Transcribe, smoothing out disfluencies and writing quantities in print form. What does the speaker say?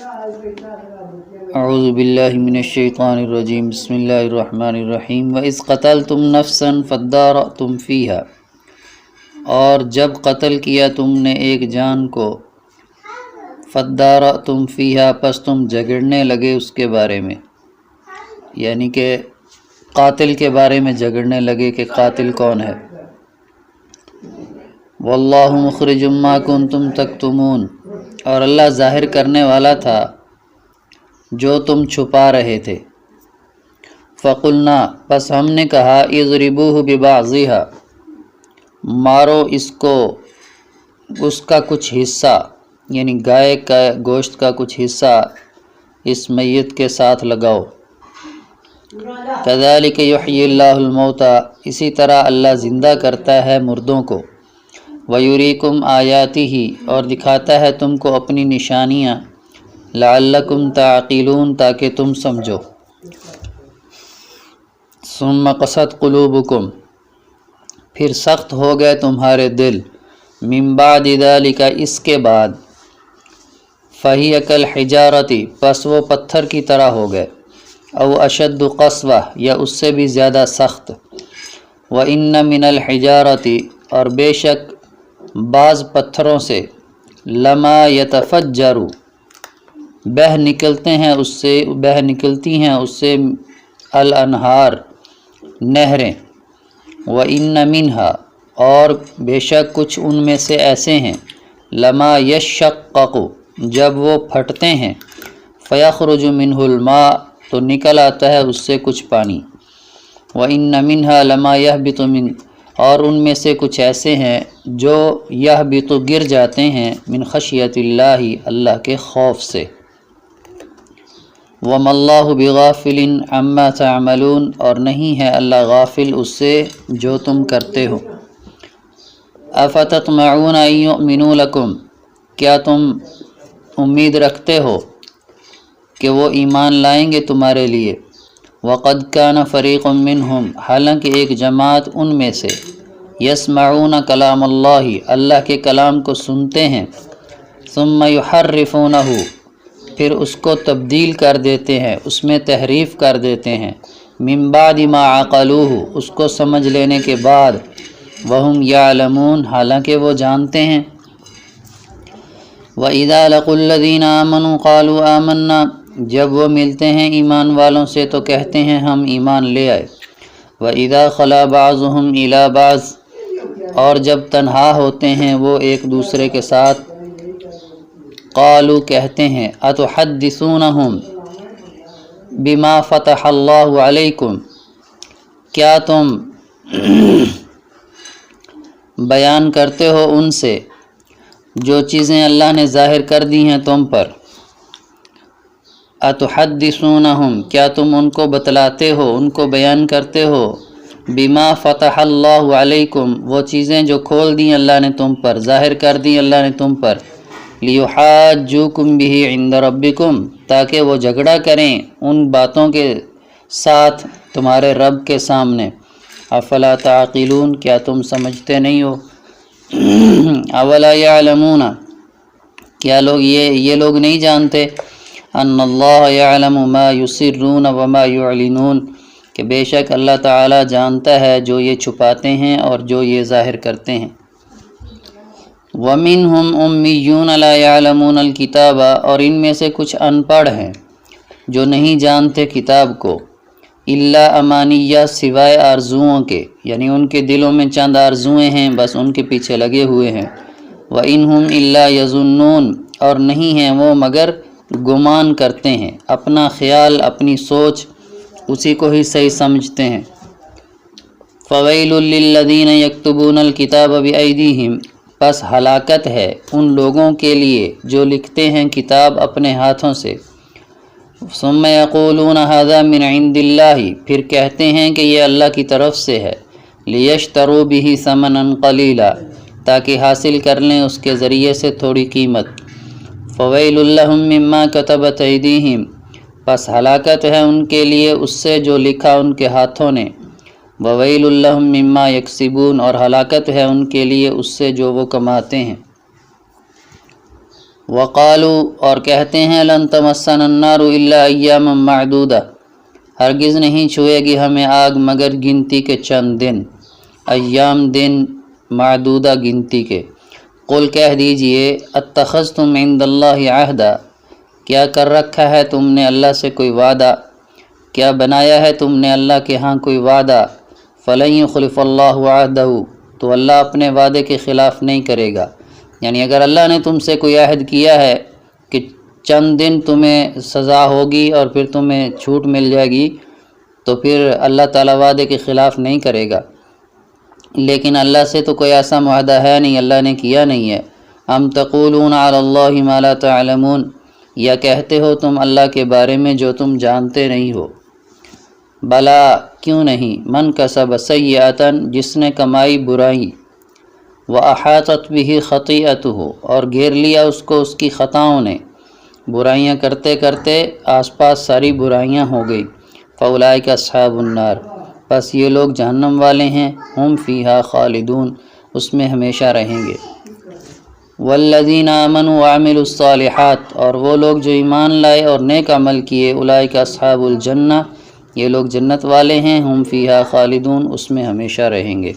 اعوذ باللہ من الشیطان الرجیم بسم اللہ الرحمن الرحیم وَإِذْ قَتَلْتُمْ نَفْسًا فَادَّارَأْتُمْ فِيهَا، اور جب قتل کیا تم نے ایک جان کو، فَادَّارَأْتُمْ فِيهَا، پس تم جھگڑنے لگے اس کے بارے میں، یعنی کہ قاتل کے بارے میں جھگڑنے لگے کہ قاتل کون ہے۔ وَاللَّهُ مُخْرِجٌ مَا كُنْتُمْ تَكْتُمُونَ، اور اللہ ظاہر کرنے والا تھا جو تم چھپا رہے تھے۔ فَقُلْنَا، پس ہم نے کہا، اضربوہ ببعضها، مارو اس کو، اس کا کچھ حصہ، یعنی گائے کا گوشت کا کچھ حصہ اس میت کے ساتھ لگاؤ۔ کذالک یحیی اللہ الموتیٰ، اسی طرح اللہ زندہ کرتا ہے مردوں کو۔ ویریکم آیاتہ، اور دکھاتا ہے تم کو اپنی نشانیاں، لعلکم تعقلون، تاکہ تم سمجھو۔ ثم قست قلوبکم، پھر سخت ہو گئے تمہارے دل، من بعد ذلک، اس کے بعد، فہی کالحجارۃ، پس وہ پتھر کی طرح ہو گئے، او اشد قسوہ، یا اس سے بھی زیادہ سخت۔ وان من الحجارۃ، اور بے شک بعض پتھروں سے، لما یتفجر، بہہ نکلتی ہیں اس سے الانہار، نہریں۔ وَإِنَّ مِنْهَا، اور بے شک کچھ ان میں سے ایسے ہیں، لما یشقق، جب وہ پھٹتے ہیں، فیخرج منہ الماء، تو نکل آتا ہے اس سے کچھ پانی۔ وَإِنَّ مِنْهَا لما یہبط من، اور ان میں سے کچھ ایسے ہیں جو یہبط، گر جاتے ہیں، من خشیت اللہ، اللہ کے خوف سے۔ وَمَا اللَّهُ بِغَافِلٍ عَمَّا تَعْمَلُونَ، اور نہیں ہے اللہ غافل اس سے جو تم کرتے ہو۔ أَفَتَطْمَعُونَ أَن يُؤْمِنُوا لَكُمْ، کیا تم امید رکھتے ہو کہ وہ ایمان لائیں گے تمہارے لیے؟ وَقَدْ كَانَ فَرِيقٌ مِّنْهُمْ، حالانکہ ایک جماعت ان میں سے، يَسْمَعُونَ كَلَامَ اللَّهِ، اللہ کے کلام کو سنتے ہیں، ثُمَّ يُحَرِّفُونَهُ، پھر اس کو تبدیل کر دیتے ہیں، اس میں تحریف کر دیتے ہیں، من بعد ما عقلوہ، اس کو سمجھ لینے کے بعد، وہم یعلمون، حالانکہ وہ جانتے ہیں۔ وَإِذَا لَقُوا الَّذِينَ آمَنُوا قَالُوا آمَنَّا، جب وہ ملتے ہیں ایمان والوں سے تو کہتے ہیں ہم ایمان لے آئے۔ وَإِذَا خَلَا بَعْضُهُمْ إِلَى بَعْضٍ، اور جب تنہا ہوتے ہیں وہ ایک دوسرے کے ساتھ، قالوا، کہتے ہیں، اتحدثونہم بما فتح اللہ علیکم، کیا تم بیان کرتے ہو ان سے جو چیزیں اللہ نے ظاہر کر دی ہیں تم پر۔ اتحدثونہم، کیا تم ان کو بتلاتے ہو، ان کو بیان کرتے ہو، بما فتح اللہ علیکم، وہ چیزیں جو کھول دی اللہ نے تم پر، ظاہر کر دی اللہ نے تم پر، لیحاجوکم بہ عند ربکم، تاکہ وہ جھگڑا کریں ان باتوں کے ساتھ تمہارے رب کے سامنے۔ افلا تعقلون، کیا تم سمجھتے نہیں ہو؟ اولا یعلمون، کیا یہ لوگ نہیں جانتے، ان اللہ یعلم ما یسرون وما یعلنون، کہ بے شک اللہ تعالی جانتا ہے جو یہ چھپاتے ہیں اور جو یہ ظاہر کرتے ہیں۔ وَمِنْهُمْ أُمِّيُّونَ لَا يَعْلَمُونَ الْكِتَابَ، اور ان میں سے کچھ ان پڑھ ہیں جو نہیں جانتے کتاب کو، إِلَّا أَمَانِيَّ، سوائے آرزوؤں کے، یعنی ان کے دلوں میں چند آرزویں ہیں، بس ان کے پیچھے لگے ہوئے ہیں۔ وَإِنْهُمْ إِلَّا يَظُنُّونَ، اور نہیں ہیں وہ مگر گمان کرتے ہیں، اپنا خیال، اپنی سوچ، اسی کو ہی صحیح سمجھتے ہیں۔ فَوَيْلٌ لِّلَّذِينَ يَكْتُبُونَ الْكِتَابَ بِأَيْدِيهِمْ، پس ہلاکت ہے ان لوگوں کے لیے جو لکھتے ہیں کتاب اپنے ہاتھوں سے، ثم یقولون ھذا من عند اللہ، پھر کہتے ہیں کہ یہ اللہ کی طرف سے ہے، لیشتروا بہ ثمنا قلیلا، تاکہ حاصل کر لیں اس کے ذریعے سے تھوڑی قیمت۔ فویل لہم مما کتبت ایدیہم، پس ہلاکت ہے ان کے لیے اس سے جو لکھا ان کے ہاتھوں نے، وویل لہم مما یکسبون، اور ہلاکت ہے ان کے لیے اس سے جو وہ کماتے ہیں۔ وقالو اور کہتے ہیں لن تمسنا النار الا ایاما معدودہ ہرگز نہیں چھوئے گی ہمیں آگ مگر گنتی کے چند دن، ایام دن، معدودہ گنتی کے۔ قل کہہ دیجئے اتخذتم عند اللہ عہدا کیا کر رکھا ہے تم نے اللہ سے کوئی وعدہ، کیا بنایا ہے تم نے اللہ کے ہاں کوئی وعدہ، فلن یخلف اللہ عہدہ تو اللہ اپنے وعدے کے خلاف نہیں کرے گا۔ یعنی اگر اللہ نے تم سے کوئی عہد کیا ہے کہ چند دن تمہیں سزا ہوگی اور پھر تمہیں چھوٹ مل جائے گی تو پھر اللہ تعالیٰ وعدے کے خلاف نہیں کرے گا، لیکن اللہ سے تو کوئی ایسا معاہدہ ہے نہیں، اللہ نے کیا نہیں ہے۔ ام تقولون علی اللہ ما لا تعلمون یا کہتے ہو تم اللہ کے بارے میں جو تم جانتے نہیں ہو۔ بلا کیوں نہیں، من کسب سیئۃ جس نے کمائی برائی، وَأَحَاطَتْ بِهِ خَطِیئَتُهُ اور گھیر لیا اس کو اس کی خطاؤں نے، برائیاں کرتے کرتے آس پاس ساری برائیاں ہو گئی، فَأُولَٰئِکَ أَصْحَابُ النَّارِ بس یہ لوگ جہنم والے ہیں، ہم فیہا خالدون اس میں ہمیشہ رہیں گے۔ والذین آمنوا وعملوا الصالحات اور وہ لوگ جو ایمان لائے اور نیک عمل کیے، اولئک اصحاب الجنہ یہ لوگ جنت والے ہیں، ہم فیہا خالدون اس میں ہمیشہ رہیں گے۔